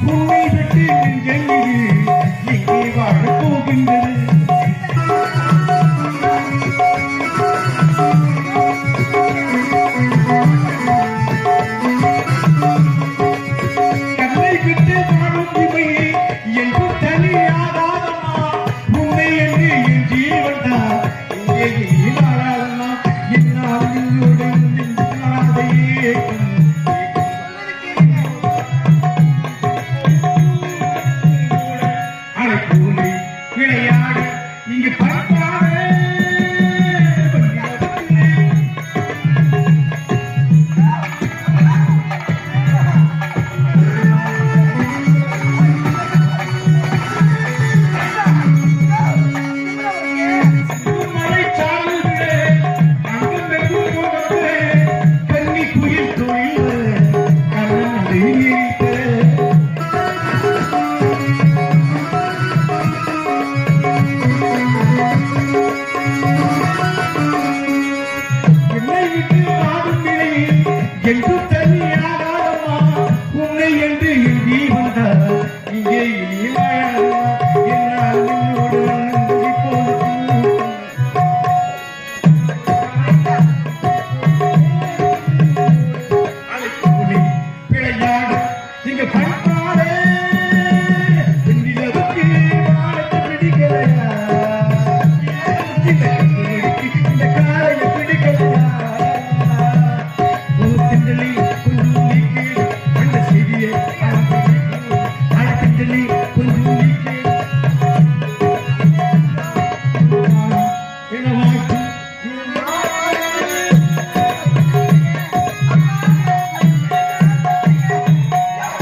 உன்னை விட்டு எங்கே வாழப் போகின்றது விளையாடு இங்கு பார்ப்பாரு கன்னி குயில் தொழில் என்று தனியாதாரமா உன்னை என்று எங்கி வந்தார் இங்கே என்னால் நின்னோடு விளையாட இங்க பண்பாடு